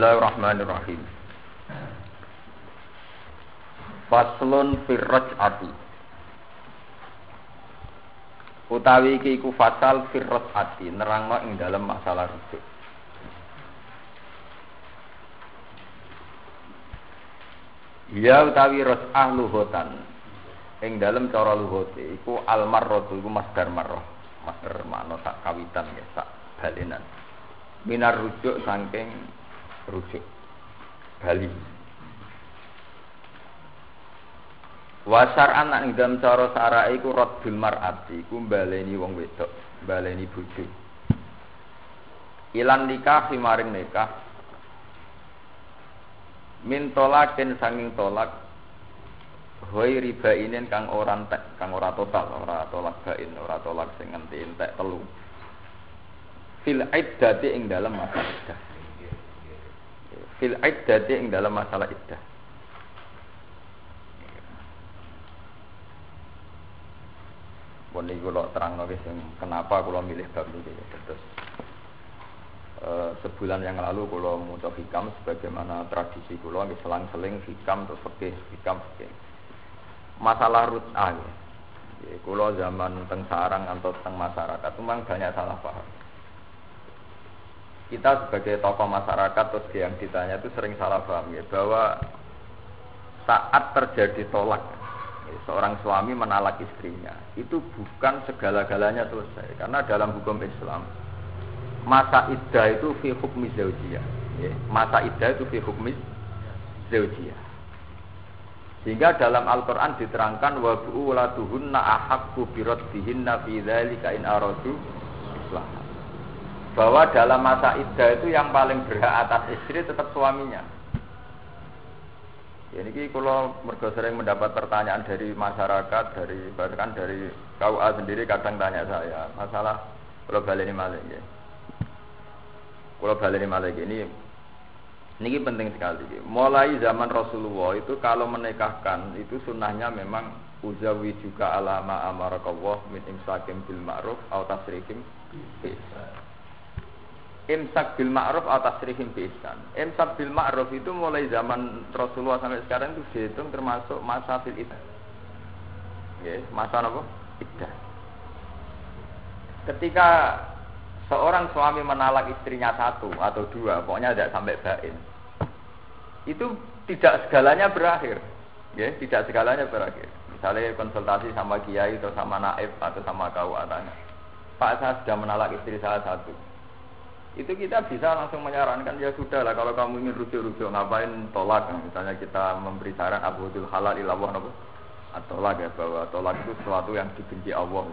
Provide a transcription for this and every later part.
Bismillahirrahmanirrahim. Faslun fir raj'ati. Utawi iki iku fasal fir raj'ati, nerangno ing dalem masalah rujuk. Ya utawi raj'ah luhutan. Ing dalem cara luhute iku al-marratu iku masdar marrah. Masdar makna sak kawitan ya sak balenan. Minar rujuk saking rujuk bali. Wasar anak ing dalam cara syara'i iku raddul mar'ati iku baleni wong wedok, baleni bojo. Ilan nikah maring nikah. Min tolakin sanging tolak hoi ribainin kang ora entek, kang ora total, ora tolak bain, ora tolak sing ngenti entek telu. Fil iddati ing dalam masalah iddah. Fil iddati ing dalam masalah iddah. Pun iki kula terangno wis kenapa kula milih bab iki terus. Sebulan yang lalu kula maca hikam sebagaimana tradisi kula nggih selang-seling hikam terus fikih, hikam fikih. Masalah rut'ah ya. Kula zaman teng sarang atau teng masyarakat memang banyak salah paham. Kita sebagai tokoh masyarakat terus yang ditanya itu sering salah paham ya, bahwa saat terjadi tolak ya, seorang suami menalak istrinya itu bukan segala-galanya selesai, karena dalam hukum Islam masa iddah itu fi hukmi zaujiyah ya, masa iddah itu fi hukmi zaujiyah, sehingga dalam Al-Quran diterangkan wa bu'ulatuhunna ahaqqu biraddihinna fi dzalika in aradu islah, bahwa dalam masa iddah itu yang paling berhak atas istri tetap suaminya. Ya, ini kalau mergo sering mendapat pertanyaan dari masyarakat, dari bahkan dari KUA sendiri kadang tanya saya masalah kalau baleni malih ya. Kalau baleni malih ini penting sekali. Mulai zaman Rasulullah itu kalau menikahkan itu sunnahnya memang uzawi juga alama amarakallah min imsakim bil ma'ruf atau tasrihim bi ihsan. Imsak bil ma'ruf atau tasrihim bi ihsan. Imsak bil ma'ruf itu mulai zaman Rasulullah sampai sekarang itu dihitung termasuk masa fil iddah. Nggih, masa napa? Iddah. Ketika seorang suami menalak istrinya satu atau dua, pokoknya tidak sampai bain. Itu tidak segalanya berakhir. Ya, tidak segalanya berakhir. Misalnya konsultasi sama kiai atau sama naib atau sama KUA tanya, Pak, saya sudah menalak istri saya satu. Itu kita bisa langsung menyarankan, ya sudah lah, kalau kamu ingin rujuk-rujuk ngapain tolak. Misalnya kita memberi saran abudul halal ilallah atau tolak ya, bahwa tolak itu sesuatu yang dibenci Allah.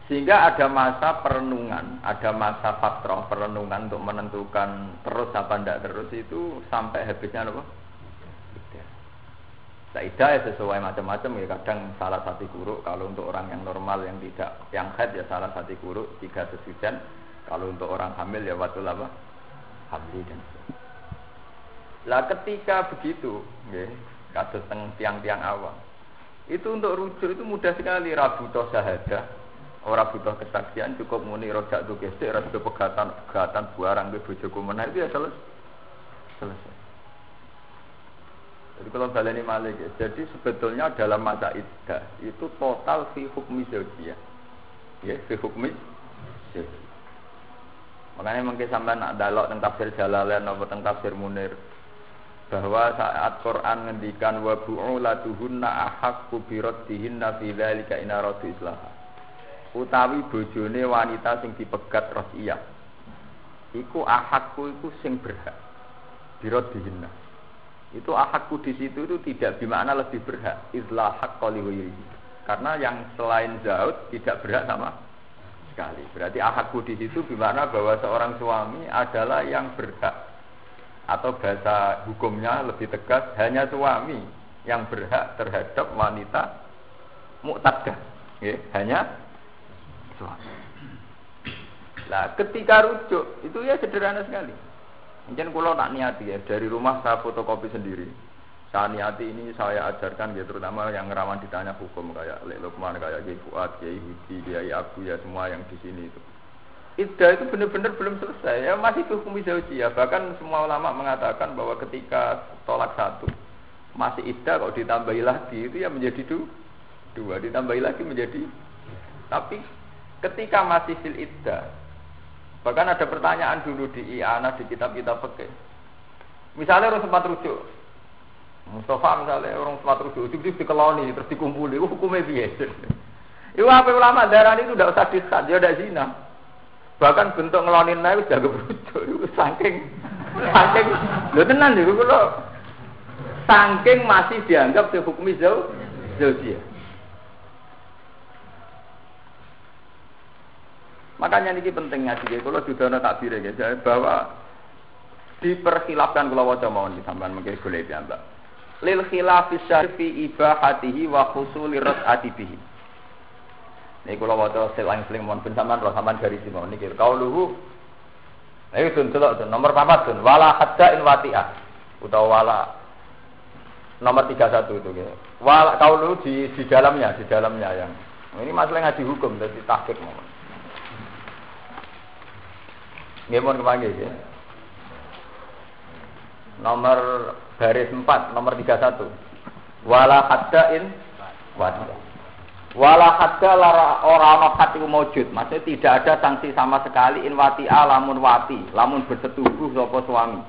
Sehingga ada masa perenungan, ada masa fatrah perenungan untuk menentukan terus apa tidak terus itu sampai habisnya apa? Iddah ya sesuai macam-macam ya, kadang salah satu kuruk, kalau untuk orang yang normal yang tidak yang haid ya salah satu kuruk 3 sesudah. Kalau untuk orang hamil ya watul apa? Hamil dan lah ketika begitu, ya, kados teng tiang-tiang awam. Itu untuk rujuk itu mudah sekali, rabutoh syahadah, ora butuh kesaksian, cukup muni rojak tu gesek, ora butuh pegatan barang ke bojoku menah itu ya selesai. Jadi kalau baleni malih ya, jadi sebetulnya dalam masa iddah itu total fi hukmi zaujiyah. Ya, fi hukmi zaujiyah. Makanya mungkin sampai nak dalok tentang tafsir Jalalain atau tentang tafsir Munir bahwa saat Quran ngendikan wa bu'ulatuhunna ahaqqu biraddihinna fi dzalika in aradu islah. Utawi bojone wanita sing dipegat rosiyah. Iku ahaqqu iku sing berhak. Biraddihinna. Itu ahaqqu di situ itu tidak bermakna lebih berhak. Izlah haqqo li ghairihi. Karena yang selain Zaud tidak berhak sama sekali. Berarti ahadku di situ gimana bahwa seorang suami adalah yang berhak, atau bahasa hukumnya lebih tegas hanya suami yang berhak terhadap wanita mu'taddah. Ya, hanya suami. Nah, ketika rujuk itu ya sederhana sekali. Mungkin kalau tak niati ya, dari rumah saya fotokopi sendiri. Saya niati ini saya ajarkan ya, terutama yang rawan ditanya hukum kayak Lek Lukman, kayak Kiai Fuad, Kiai Hudi, Kiai Abu ya semua yang di sini itu. iddah itu benar-benar belum selesai. Ya masih hukum zaujiyah. Bahkan semua ulama mengatakan bahwa ketika tolak satu masih iddah, kalau ditambahi lagi itu ya menjadi dua, ditambahi lagi menjadi. Tapi ketika masih fil iddah, bahkan ada pertanyaan dulu di i'anah di kitab-kitab fikih. Misalnya orang sempat rujuk, Mustafa misalnya orang sempat rujuk, itu dikeloni terus dikumpuli, hukumnya biasa. Itu apa ulama darah itu tidak usah disat, dia tidak zina. Bahkan bentuk ngelonin itu jaga berujuk, itu saking, lo tenan itu kalau saking masih dianggap dihukumi zaujiyah. Makanya ini penting ngaji, kalau sudah ada takbir ya, bahwa diperkhilafkan kalau wajah mohon disampaikan mungkin boleh diambil. Lil khilafis syarfi ibahatihi wa khusuli ras'ati bihi. Ini kalau wajah selang-seling mohon pensamaan roh sampean garis mau niki kauluhu. Ayo tun delok nomor 4 tun wala hadda in wati'ah utawa wala nomor 31 itu ya. Wala kauluhu di dalamnya yang ini masalah ngaji hukum dari tahqiq mohon. Nggih mohon kepanggih ya. Nomor baris 4 nomor 31 wala hadda in wati'ah. Wala hadda ora ana hati wujud, maksudnya tidak ada sanksi sama sekali in wati'a lamun bersetubuh sapa suami.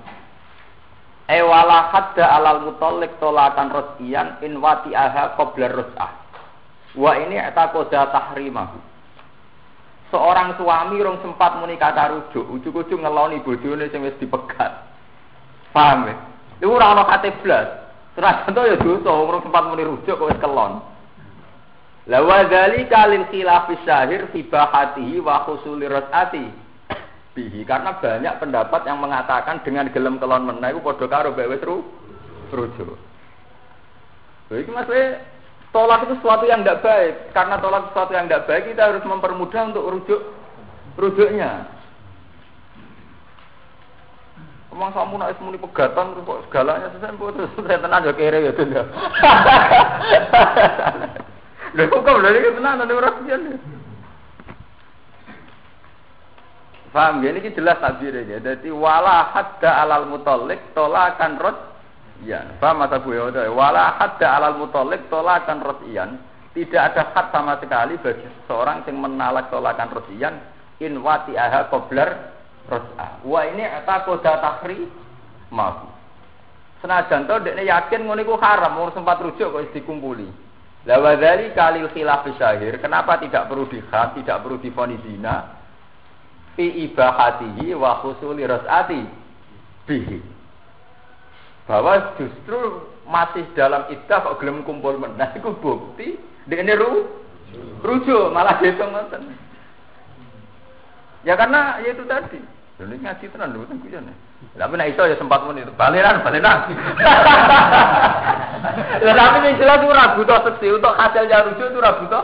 Wala hadda alal mutalliq tolakan rus'iyan in wati'aha qabla rus'ah. Wa ini taqoda tahrimahu. Seorang suami rong sempat muni kata rujuk, ujug-ujug ngeloni bojone sing wis dipegat. Paham ya? Iku ora ana kate blas. Terus contoh ya dosa rong sempat muni rujuk kok wis kelon. La wa dzalika lil khilafis syahir fi bahatihi wa khusuli rasati bihi, karena banyak pendapat yang mengatakan dengan gelem kelon meneh iku padha karo wis rujuk. Jadi maksudnya tolak itu sesuatu yang tidak baik. Karena tolak sesuatu yang tidak baik, kita harus mempermudah untuk rujuknya. Emang kamu nak muni pegatan terus kok segalanya terus saya tenang ya kere ya tuh. Lha kok lha tenan ana ora pian. Paham ya, ini jelas takbirnya. Jadi wala hadda alal mutalliq tolakan radyan. Paham mata Bu ya? Wala hadda alal mutalliq tolakan radyan. Tidak ada had sama sekali bagi seorang yang menalak tolakan radyan in wati'aha qablar rad'ah. Wa ini taqoda tahri maaf. Senajan to dekne yakin ngono iku haram, ora sempat rujuk kok dikumpuli. La wa dzalika lil khilaf syahir. Kenapa tidak perlu dihad, tidak perlu divonis zina? Fi ibahatihi wa khusuli ras'ati bihi. Bahwa justru masih dalam iddah kok gelem kumpul meneh iku bukti dekne rujuk malah dihitung ngoten. Ya karena ya itu tadi. Ini ngaji tenan lho ten kuyon. Lah nek iso ya sempat muni baleran. Lah tapi ning jelas ora butuh seksi untuk hasilnya rujuk itu ora butuh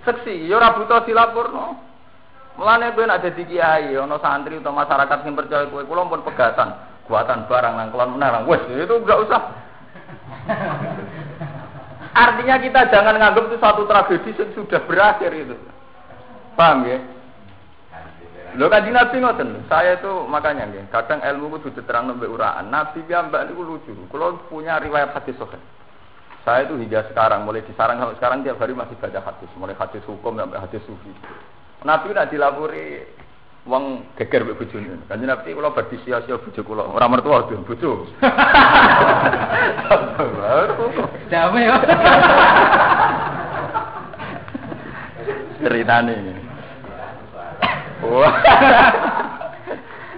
seksi, ya ora butuh dilapurno. Mulane kowe nek dadi kiai ana santri utawa masyarakat sing percaya kowe kula pun pegatan, buatan barang nang kelon menarang. Wes itu enggak usah. Artinya kita jangan nganggap itu satu tragedi yang sudah berakhir itu. Paham ya? Lho Kanjeng Nabi ngoten, saya itu makanya nggih, kadang ilmu kudu diterangno mbek uraan. Nabi piyambak niku lucu. Kula punya riwayat hadis sahih. Saya itu hingga sekarang mulai disarang sampai sekarang tiap hari masih baca hadis, mulai hadis hukum sampai hadis sufi. Nabi nak dilapori wong geger mbek bojone. Kanjeng Nabi kula bar disia-sia bojo kula, ora mertua lho bojo. Dame yo. Ceritane. Wah.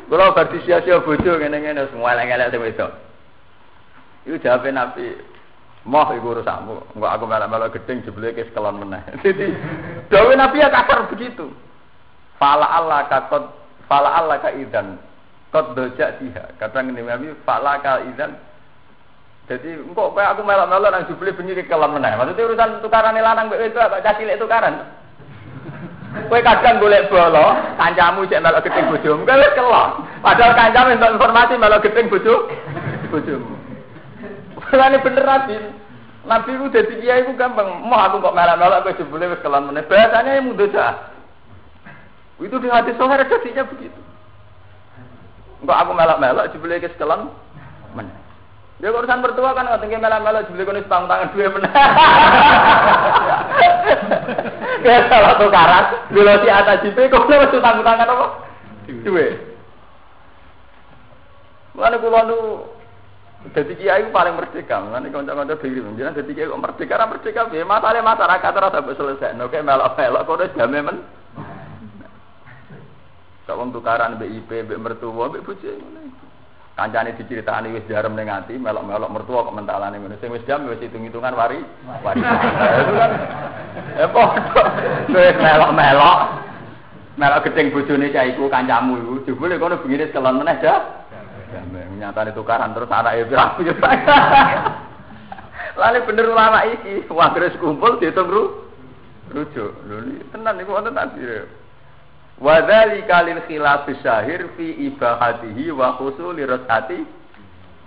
Kula bar disia-sia bojo ngene-ngene semua elek-elek sing wedok. Iku jawabe Nabi, "Moh iku urusakmu, engko aku melak-melak gedeng jebule kes kelon meneh." Dadi dawuh Nabi ya kasar begitu. Fala Allah ka idzan qad dajatiha. Kata ngene Nabi, "Fala ka idzan." Jadi engko kowe aku melak-melak nang jebule bengi ke kelon meneh. Maksudnya urusan tukarane lanang mbek wedok kok cilik tukaran. Kowe kadang golek bolo, kancamu cek melok gedeng bojomu, kowe wis kelon. Padahal kancamu entuk informasi melok gedeng bojomu. Mulane bener Nabi. Nabi ku dadi kiai ku gampang. Moh aku kok melok-melok kowe jebule wis kelon meneh. Bahasane mundhut. Itu di hadis sahih redaksinya begitu. Enggak aku melok-melok jebule ke sekelon men. Dia urusan mertua kan ngoten ki melok-melok jebule kono setang tangan duwe men. Kayak salah tukaran, dulu si atas jipe kok wis utang tangan apa? Duwe. Mulane kula nu dadi kiai paling merdeka. Mulane kanca-kanca diri jenengan dadi kiai kok merdeka piye? Masalahe masyarakat ora sampe selesai. Nek melok-melok kok wis jame men. Sak wong tukaran BIP, mbek mertua, mbek bojo ngene. Kancane diceritani wis jarem ning ati, melok-melok mertua kok mentalane ngono. Sing wis jam wis hitung-hitungan wari. Itu kan padha. Wis melok-melok. Melok gedeng bojone cah iku kancamu iku. Jebule kono bengine kelon meneh dah. Nyatane tukaran terus anake rapi. Lali bener ulama iki, wah terus kumpul dihitung rujuk. Lho tenan niku wonten takdir. Wa dzalika lil khilaf syahir fi ibahatihi wa husuli rasati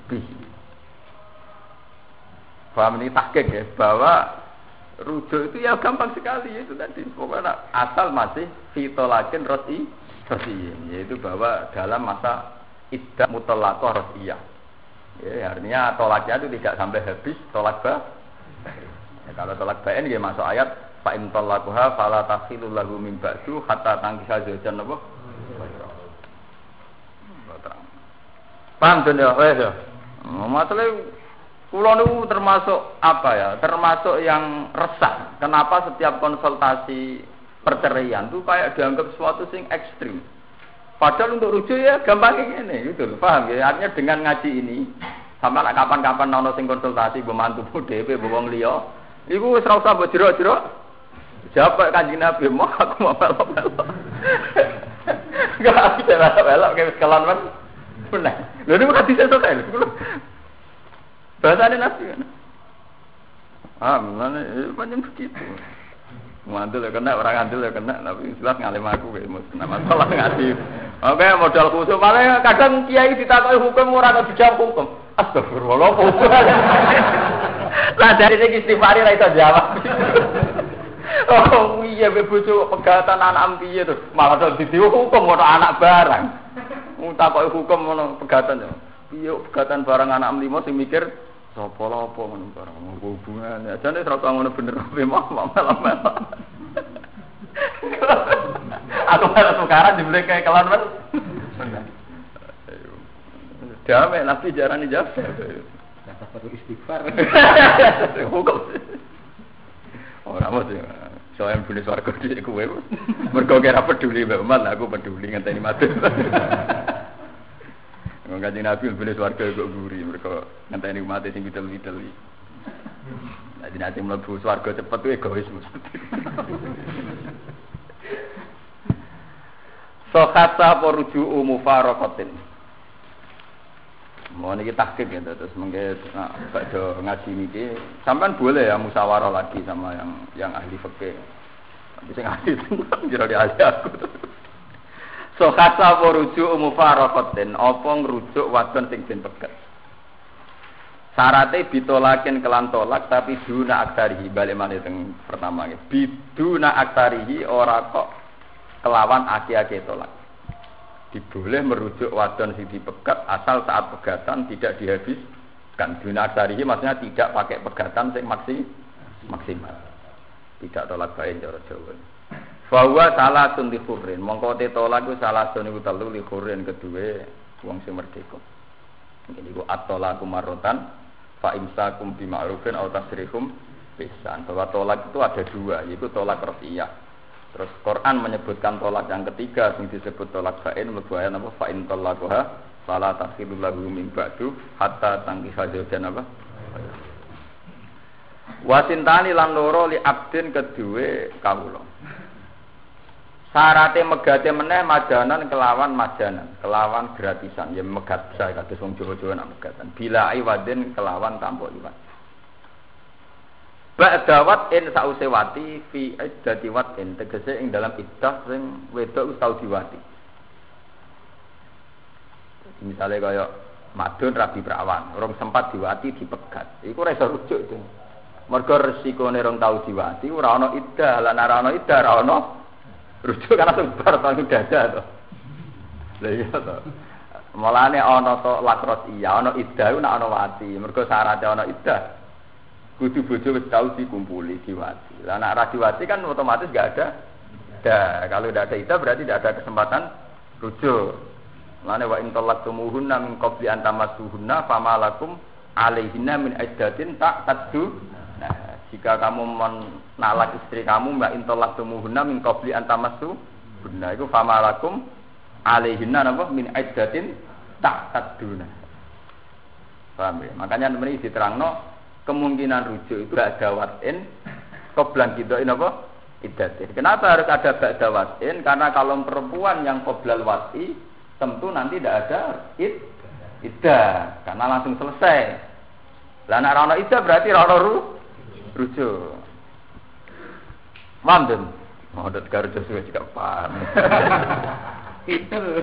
bihi. Paham ini tahqiq ya bahwa rujuk itu ya gampang sekali itu tadi. Pokoknya asal masih fitolakin roti yaitu bahwa dalam masa iddah mutlaqah rasiyah. Ya, artinya tolaknya itu tidak sampai habis tolak ba. Ya, kalau tolak bain nggih masuk ayat fa in talaqaha fala tahillu lahu min ba'du hatta tankisa zawjan apa? Paham to ya wes ya. Masalah kula niku termasuk apa ya? Termasuk yang resah. Kenapa setiap konsultasi perceraian itu kayak dianggap sesuatu sing ekstrim. Padahal untuk rujuk ya gampang ini, gitu loh, paham ya? Artinya dengan ngaji ini, sama lah kapan-kapan nono sing konsultasi membantu DP, bawang liya, iku wis ora usah mbok jero-jero. Jawab Kanjeng Nabi, mau aku mau melok-melok. Enggak bisa melok kayak kelon men. Benar. Lho niku hadis selesai lho. Bahasane Nabi kan. Mana panjang begitu. Ngandel ya kena, orang ngandel ya kena, tapi jelas ngalim aku kayak nama masalah ngaji. Oke, modal khusus. Malah kadang kiai ditakoki hukum ora kok dijawab hukum. Astagfirullah. Lah dari segi istighfar ra iso jawab. Oh iya bojo pegatan anak piye to? Malah do didiwu hukum ono anak barang. Takoki hukum ono pegatan yo. Piye pegatan barang anak 5 sing mikir sapa lha apa ngono barang hubungane. Jane ora tau ngono bener apa malah. Aku malah tukaran dibeli kayak kelon men. Damai nabi jarane jawab. Kata perlu istighfar. Hukum. Ora mesti. Soale bune swarga dhisik kowe. Mergo ora peduli mbek umat, aku peduli ngenteni mati. Kanjeng Nabi beli swarga kok guri mereka ngenteni umat sing bidel-bidel iki. Nek dinate mlebu swarga cepet kuwi egois mesti. Sokhata poruju mufaraqatin. Mau niki tahqiq ya terus mengke bakdo ngaji niki sampean boleh ya musyawarah lagi sama yang ahli fikih. Tapi sing ahli kira di ahli aku. So kata merujuk mufaraqatin apa ngrujuk wadon sing den peget. Syaraté bitolakin kelan tolak tapi duna aktarihi balik maneh teng pertama iki. Biduna aktarihi ora kok kelawan aki-aki tolak. Diboleh merujuk wadon sing dipegat asal saat pegatan tidak dihabiskan. Duna aktarihi maksudnya tidak pakai pegatan sing maksimal. Tidak tolak bae cara Jawa. Bahwa salah sun li khurrin mongko te tolak ku salah sun iku telu li khurrin kedue wong sing merdeka. Iki iku at-talaqu marratan fa imsakum bi ma'rufin aw tasrihum bisan. Bahwa tolak itu ada dua, yaitu tolak rafiyah. Terus Quran menyebutkan tolak yang ketiga yang disebut tolak fa'in mlebu ayat apa fa in talaqaha fala tahillu lahu min ba'du hatta tankiha zawjan apa. Wasintani lan loro li abdin kedue kawula. Syarate megate meneh majanan kelawan gratisan ya megat saya kados wong Jawa-Jawa nak megatan bila iwadin kelawan tanpa iwad ba'dawat in sause wati fi iddati watin tegese ing dalam iddah sing wedok wis tau diwati misale kaya madun rabi prawan urung sempat diwati dipegat iku ora iso rujuk itu mergo resikone rong tau diwati ora ana iddah lan ora ana iddah ora ana Rujuk karena sebar to dada to. Lha iya to. Mulane ana to lakros iya, ana iddah nek ana wati. Mergo syaratnya ana iddah. Kudu bojo wis tau dikumpuli diwati. Lah nek ra diwati kan otomatis enggak ada. Kalau tidak ada iddah berarti tidak ada kesempatan rujuk. Mulane wa in talaqtumuhunna min qabli an tamassuhunna famalakum alaihinna min iddatin ta'taddu. Nah, jika kamu menalak istri kamu mbak in talaqtumuhunna min qabli an tamassuhunna itu famalakum alaihinna napa min iddatin ta'tadduna. Paham ya? Makanya ini diterangno kemungkinan rujuk itu ada watin qoblan kidoin apa? Iddatin. Kenapa harus ada ba'da watin? Karena kalau perempuan yang qoblal wati tentu nanti tidak ada iddah karena langsung selesai. Lah nek ora ana iddah berarti ora ana rujuk. Manten. Modot garjo suwe cekak paham. Itu.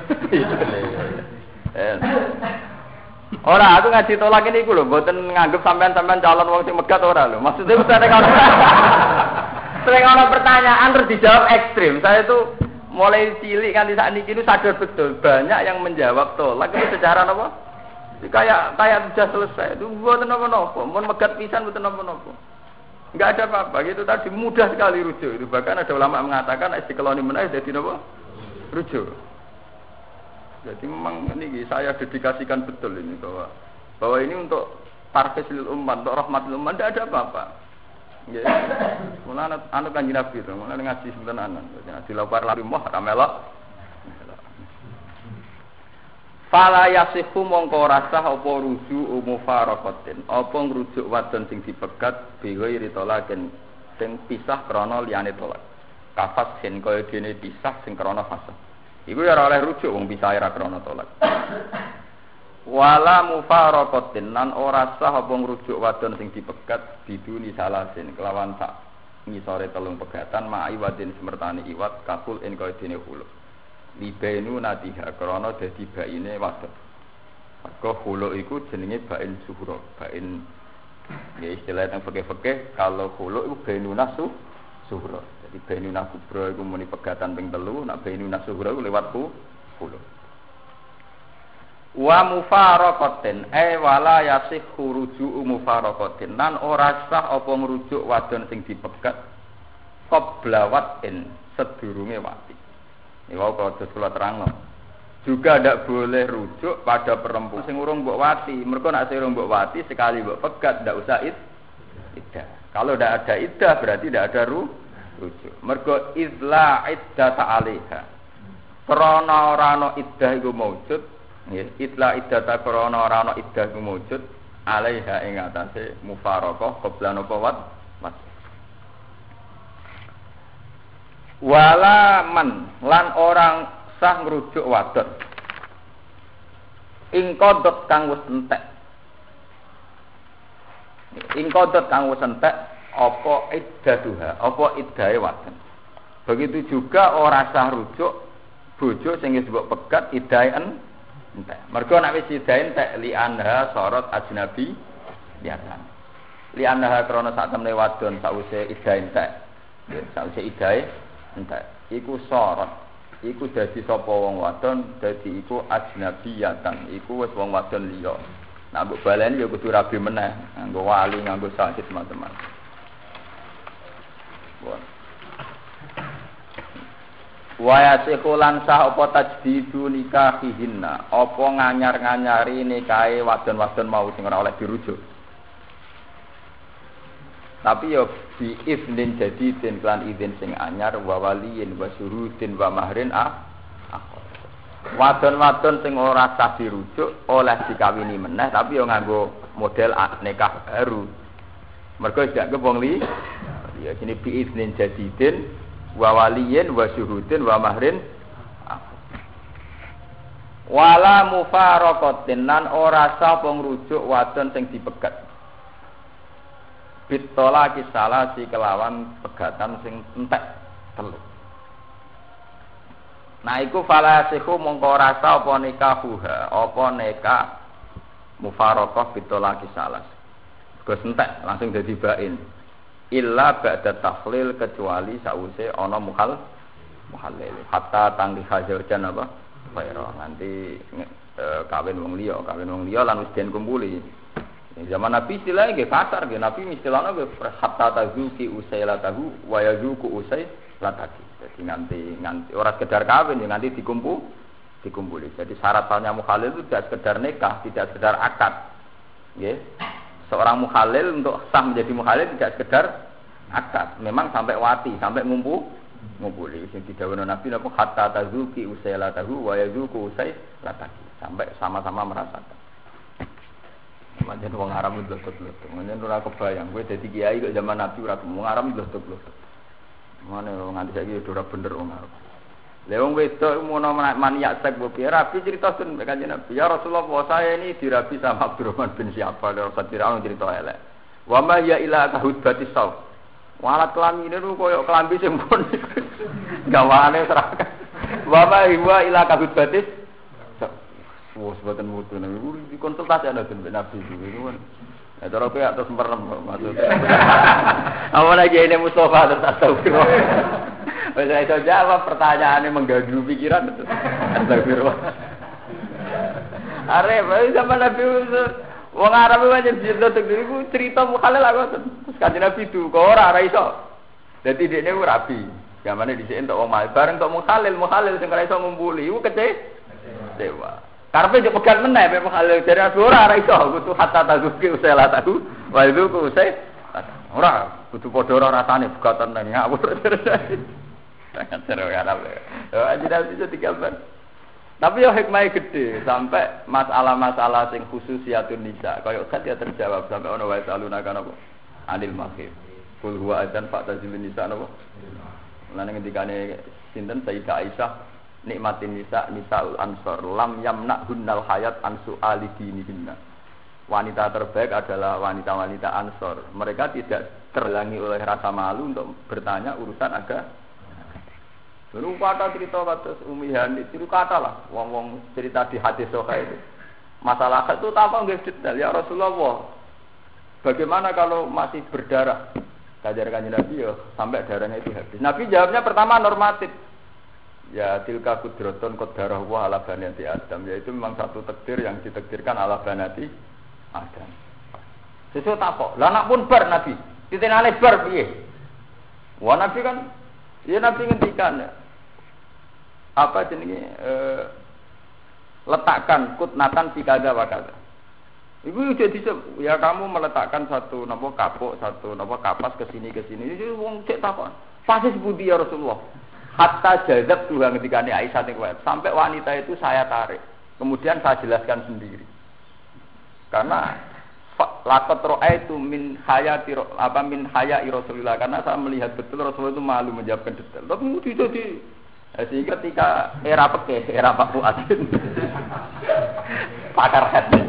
Ora, aku ngaji tolak ini iku lho, mboten nganggep sampean-sampean calon wong sing megat ora lho. Maksudnya usane kalau sering ana pertanyaan terus dijawab ekstrim. Saya itu mulai cilik kan di saat ini sadar betul banyak yang menjawab tolak itu secara apa? Kayak sudah selesai. Itu mboten napa-napa, mun megat pisan mboten napa-napa. Enggak ada apa-apa, gitu tadi mudah sekali rujuk. Itu bahkan ada ulama mengatakan istiqlani menawi dadi napa? Rujuk. Jadi memang ini saya dedikasikan betul ini bahwa ini untuk tarfisil umat, untuk rahmatil umat tidak ada apa-apa. Ya, mulane anu Kanjeng Nabi itu, mulane ngaji sinten anan. Ngaji lapar lari moh ra melok. Fala yasihu mongko rasah apa rujuk mufaraqatin. Apa ngrujuk wadon sing dipegat biwi ritolaken sing pisah krana liyane tolak. Kafas sen kaya dene pisah sing krana fase. Iku ya ora oleh rujuk wong pisah ora krana tolak. Wala mufaraqatin lan ora sah apa ngrujuk wadon sing dipegat biduni salasin kelawan sak ngisore telung pegatan ma'i wadin semertani iwat kakul en kaya dene hulu. Libenu natiha krana dadi baine wadon. Mergo hulu iku jenenge bain suhra, bain ya istilah teng fikih-fikih kalau hulu iku bainuna suhra. Jadi bainuna kubra iku muni pegatan ping 3, nek bainuna suhra iku lewat hulu. Wa mufaraqatin wala yasihhu ruju'u mufaraqatin lan ora sah apa ngrujuk wadon sing dipegat qabla watin sedurunge wati. Niku kula terangno. Juga ndak boleh rujuk pada perempuan sing urung mbok wati. Mergo nek sing urung mbok wati sekali mbok pegat ndak usah iddah. Kalau ndak ada iddah berarti ndak ada rujuk. Mergo izla iddata 'alaiha. Krana ora ana iddah iku maujud. Nggih, itla iddata krana ora ana iddah iku maujud 'alaiha ing atase mufaraqah qabla napa wat. Wala man lan orang sah ngrujuk wadon ing kodot kang wis entek apa iddaduha apa iddahe wadon. Begitu juga ora sah rujuk bojo sing wis mbok pegat iddahe entek. Mergo nek wis iddahe entek li anha sorot ajnabi biasa. Li anha krana sak temne wadon sawise iddahe entek. Sawise iddahe entek iku sorot iku dadi sapa wong wadon dadi iku ajnabiyatan iku wis wong wadon liya nek mbok baleni ya kudu rabi meneh nganggo wali nganggo sakit teman-teman. Wa yasikulan sah apa tajdidu nikahihinna apa nganyar-nganyari nikahe wadon-wadon mau sing ora oleh dirujuk. Tapi yo bi iznin jadi den klan izin sing anyar wa waliyin wa syuhudin wa mahrin wadon-wadon sing ora sah dirujuk oleh dikawini meneh tapi yo nganggo model nikah baru. Mergo jak wong li ya sini bi iznin jadi den wa waliyin wa syuhudin wa mahrin wala mufaraqatin lan ora sah ngrujuk wadon sing dipegat bitola kisalasi kelawan pegatan sing entek telu. Nah iku falasihu mongko rasa apa nikahuha apa nikah mufaraqah bitola kisalas. Gus entek langsung dadi bain. Illa ba'da takhlil kecuali sause ana muhalil. Hatta tangki hajajan apa? Khairah. Nanti kawin wong liya lan wis den kumpuli. Zaman Nabi istilahnya nggih kasar nggih. Nabi istilahnya nggih hatta tazuki usailatahu wa yazuku usailataki. Jadi nganti ora sekedar kawin ya nganti dikumpuli. Jadi syaratnya mukhalil itu tidak sekedar nikah, tidak sekedar akad. Nggih. Seorang mukhalil untuk sah menjadi mukhalil tidak sekedar akad, memang sampai wati, sampai ngumpuli. Sing didhawuhna Nabi napa hatta tazuki usailatahu wa yazuku usailataki. Sampai sama-sama merasakan. Manjen wong Arab itu lho-lho. Manjen ora kebayang kowe dadi kiai kok zaman Nabi ora wong Arab lho-lho. Mane nganti saiki ora bener wong Arab. Lha wong wedok mono maniak sek bopi rabi cerita sun kanjeng Nabi. Ya Rasulullah, saya ini dirabi sama Abdurrahman bin Syafal ora satirang cerita elek. Wa ma ya ila kahudbati saw. Walat kelamine niku koyo kelambi sing pun gawane serahkan. Wa ma huwa ila kahudbati wah, sebatan mutu niku konsultasi ana den Nabi niku kan. Ya cara kowe atus merem maksudnya. Apa lagi ini Mustafa terus astagfirullah. Wis iso jawab pertanyaane mengganggu pikiran itu. Astagfirullah. Arep zaman Nabi wong Arab wae jeneng niku cerita mukhalil aku terus kanjeng Nabi itu kok ora iso. Dadi dekne rabi. Gamane dhisik entuk wong mal bareng entuk mukhalil sing ora iso ngumpuli iku kecewa. Karepe yo pegat meneh mek mukhalil jare ora iso kudu hatta tazuki usela tahu wa itu ku usai ora kudu padha ora rasane begatan nang ngawur. Sangat seru ya Arab. Yo aja bisa digambar. Tapi yo hikmahnya gede sampai masalah-masalah sing khususiyatun nisa kaya ya terjawab sampai ono wae saluna kan apa anil mahid. Kul huwa adzan fa'tazilun nisa napa. Lan ngendikane sinten Sayyidah Aisyah nikmatin nisaul ansor lam yamna'hunnal hayat an su'ali dinihinna. Wanita terbaik adalah wanita-wanita ansor. Mereka tidak terhalangi oleh rasa malu untuk bertanya urusan agama. Dulu kata cerita kados Umi Hani itu kata lah wong-wong cerita di hadis sahih itu. Masalah itu apa nggih detail ya Rasulullah. Bagaimana kalau masih berdarah? Kajar-kajar Nabi ya sampai darahnya itu habis. Nabi jawabnya pertama normatif. Ya tilka kudratun qadarah wa ala banati Adam, yaitu memang satu takdir yang ditakdirkan ala banati Adam. Sesuk takok, lah nak pun bar Nabi, titenane bar piye? Wah Nabi kan ya Nabi ngendikan apa jenenge letakkan kutnatan fi kada wa kada. Ibu jadi ya kamu meletakkan satu napa kapuk, satu napa kapas ke sini. Itu wong cek takon. Pasti budi ya Rasulullah. Hatta jazab Tuhan ketika ini Aisyah sampai wanita itu saya tarik. Kemudian saya jelaskan sendiri. Karena lakot roa itu min hayati apa min hayai Rasulullah, karena saya melihat betul Rasulullah itu malu menjawabkan detail. Tapi itu jadi sehingga ketika era peke, era Pak Fuad pakar hati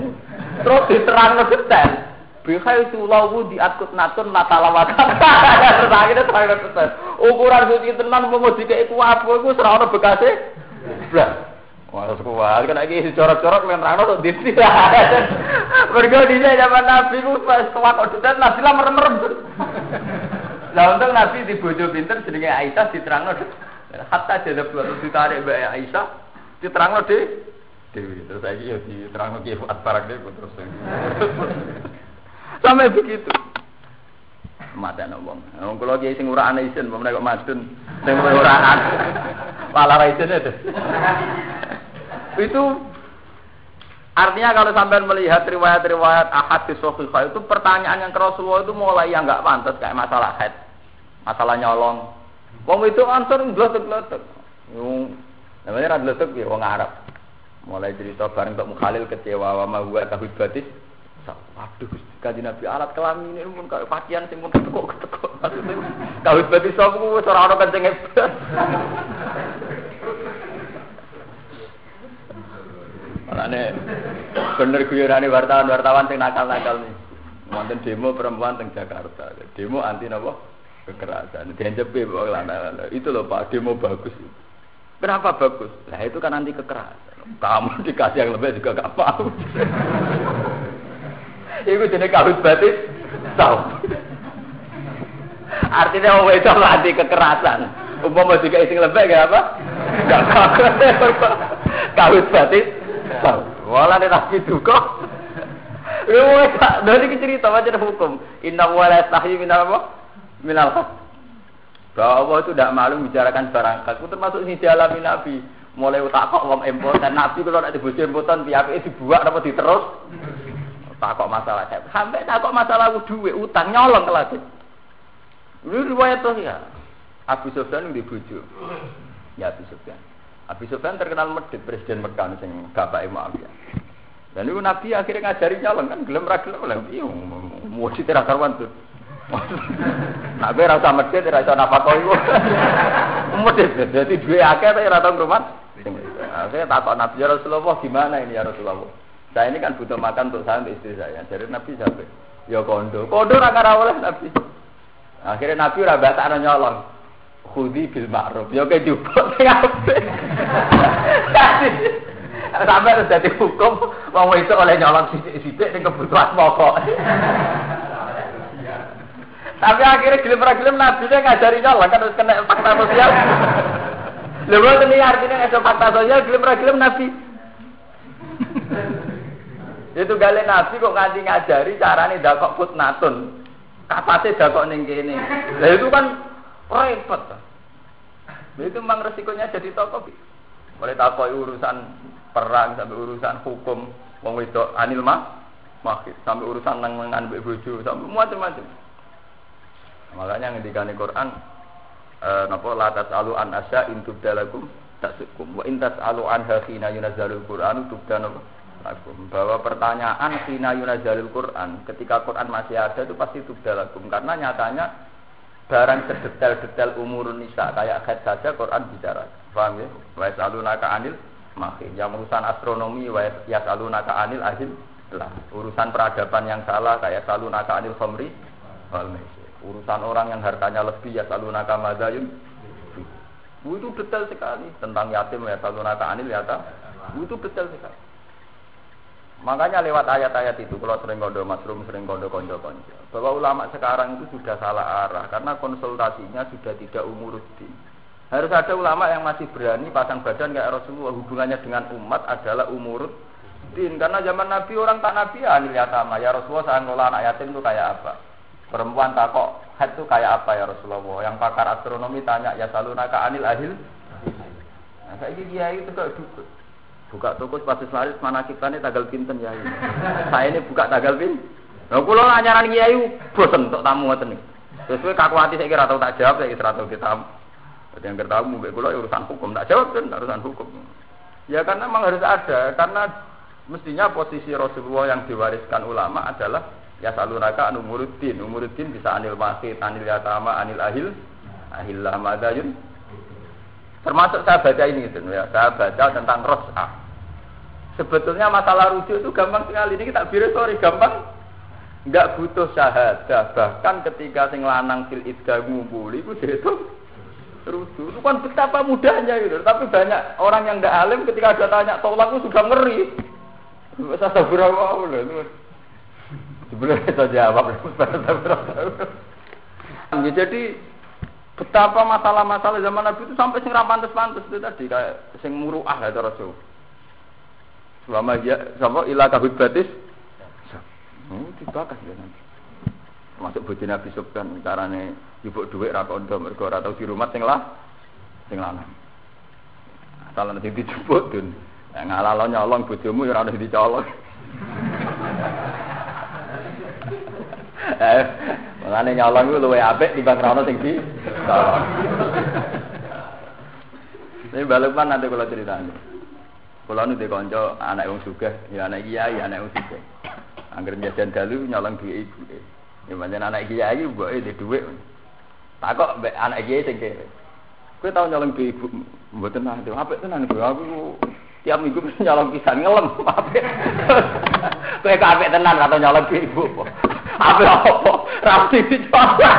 terus diterang detail. Bihai itu lawu diatkut natun natalawat. Terus akhirnya terang detail. Ukuran suci tenan mau dikek iku apa iku ora ono bekase. Blas. Wah, kuat kan iki corok-corok men rano tok diti. Mergo dhisik zaman Nabi ku pas kok detail Nabi lah merem-merem. Lah untung Nabi di bojo pinter jenenge Aisyah diterangno. Hatta jadab terus ditarik Mbak Aisyah diterangno Dewi. Terus saiki yo diterangno Ki Fuad Barak terus. Sampai begitu. Mata wong. Wong kula ki sing ora ana isin, menawa kok madun sing ora ana. Malah ra isin itu. Itu artinya kalau sampean melihat riwayat-riwayat ahadits sahihah itu pertanyaan yang ke Rasulullah itu mulai yang enggak pantas kayak masalah haid, masalah nyolong. Wong itu ansor ndlotek-ndlotek. Namanya ra ndlotek ya wong Arab. Mulai cerita bareng tok mukhalil kecewa wa ma huwa kahudbatis. Waduh, kanjeng Nabi alat kelamin ini pun kaya pakaian sing pun ketekuk. Maksudnya kahudbatis sapa ku wis ora ono kenceng hebat. Malane bener guyonane wartawan sing nakal-nakal nih. Wonten demo perempuan teng Jakarta. Demo anti napa? Kekerasan. Diencepe kok lanang. Itu loh Pak, demo bagus. Kenapa bagus? Lah itu kan anti kekerasan. Kamu dikasih yang lebih juga gak mau. Iku jenenge kahut batis. Tahu. Artinya wong wedok anti kekerasan. Umpama dikai sing lembek gak apa? Gak kawit batis. Wala nek nabi duka. Wes dari cerita macam hukum. Inna wala tahyi minal apa? Minal haq. Bahwa Allah itu tidak malu membicarakan barang hak. Itu termasuk sing dialami Nabi. Mulai takok wong empot dan Nabi kalau ada bojo empotan piyake dibuak apa diterus. Takok masalah saya. Sampai takok masalah duit utang nyolong kelas. Ini riwayat tuh ya. Abu Sufyan di bojo. Ya Abu Sufyan. Abu Sufyan terkenal medhit presiden Mekah sing bapake Muawiyah. Dan itu Nabi akhirnya ngajari nyolong kan gelem ra gelem lha iya mesti ra karuan tuh. Nak kowe ra usah medhit ra iso napako iku. Medhit dadi duwe akeh tapi ra tau ngrumat. Saya takut Nabi ya Rasulullah gimana ini ya Rasulullah. Saya ini kan butuh makan untuk saya untuk istri saya. Jadi Nabi sampai ya kondo ra karo oleh Nabi. Akhirnya Nabi ora batakno nyolong. Khudi bil ma'ruf. Ya kayak jupuk sing apik. Sampai terus dadi hukum wong iso oleh nyolong sithik-sithik ning kebutuhan pokok. Tapi akhirnya gelem Nabi ngajari nyolong kan harus kena fakta sosial. Lha boten iki artine nek fakta sosial gelem Nabi. Itu gale Nabi kok nganti ngajari carane dakok putnatun. Kapate dakok ning kene. Lah itu kan repot. Itu memang resikonya jadi tokoh. Mulai takoki urusan perang sampai urusan hukum wong wedok anil mahid sampai urusan nang-nangan mbek bojo sampai macam-macam. Makanya ngendikane Quran napa la tasalu an asya in tubdalakum tasukum wa in tasalu an khina yunazzalul Quran tubdana lakum. Bahwa pertanyaan khina yunazzalul Quran ketika Quran masih ada itu pasti tubdalakum karena nyatanya barang sedetail-detail umurun nisa kayak haid saja Quran bicara. Paham ya? Wa yasalunaka anil mahid. Yang urusan astronomi wa yasalunaka anil ahil lah. Urusan peradaban yang salah kayak yasalunaka anil khamri wal maisir. Urusan orang yang hartanya lebih yasalunaka madzayun. Itu detail sekali tentang yatim yasalunaka anil yata. Itu detail sekali. Makanya lewat ayat-ayat itu kalau sering kondo masrum, sering kondo konco-konco bahwa ulama sekarang itu sudah salah arah karena konsultasinya sudah tidak umuruddin. Harus ada ulama yang masih berani pasang badan kayak Rasulullah hubungannya dengan umat adalah umuruddin karena zaman Nabi orang tak Nabi anil yatama ya Rasulullah saya ngelola anak yatim itu kayak apa? Perempuan takok haid itu kayak apa ya Rasulullah? Yang pakar astronomi tanya ya salunaka anil ahil. Nah, saya kiai itu kayak dukun. Buka toko sepatu selaris mana kita ini tanggal pinten ya ini. Saya ini buka tanggal pinten. Nah, kalau nyaran kiai bosen untuk tamu ngoten iki. Terus kowe kaku ati saiki ora tau tak jawab saiki ora tau kita. Dadi yang bertamu mbek kula urusan hukum tak jawab kan urusan hukum. Ya karena memang harus ada karena mestinya posisi Rasulullah yang diwariskan ulama adalah ya salunaka umuruddin. Umuruddin bisa anil mahid, anil yatama, anil ahillah madayun. Termasuk saya baca ini gitu ya. Saya baca tentang ros'ah. Sebetulnya masalah rujuk itu gampang sekali. Ini kita sorry gampang. Enggak butuh syahadah. Bahkan ketika sing lanang fil iddah ngumpuli itu dihitung rujuk. Itu kan betapa mudahnya gitu. Tapi banyak orang yang enggak alim ketika ada tanya tolak itu sudah ngeri. Saya berapa itu. Sebenarnya saya jawab. Jadi betapa masalah-masalah zaman Nabi itu sampai sing ra pantes-pantes itu tadi kayak sing muruah ya Rasul. Selama dia sama ila kabut batis. Dibakar ya nanti. Masuk bojo Nabi Sufyan carane njupuk dhuwit ra kondo mergo ora tau di rumah sing lanang. Asal nanti dijupuk dun. Nek ngalalo nyolong bojomu ya ora ono dicolong. Mulane nyolong ku luwih apik timbang rono sing di. Ini balapan nanti kalau ceritanya. Kalau nu dikonco anak wong sugih, ya anak kiai, anak wong sugih. Angger jajan dalu nyolong duit ibu. Ya pancen anak kiai mboke di dhuwit. Takok mbek anak kiai sing kere. Kowe tau nyolong duit ibu mboten nang apik tenan bro aku tiap minggu nyolong pisan ngelem apik. Kowe kok apik tenan ra tau nyolong duit ibu. Apik apa? Ra dicoba.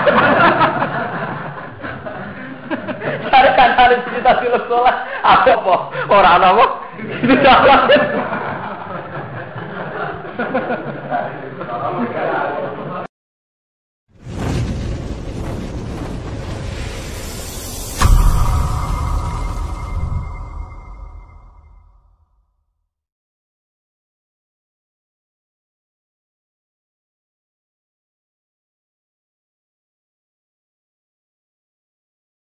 Kan harus cerita di sekolah apa orang apa?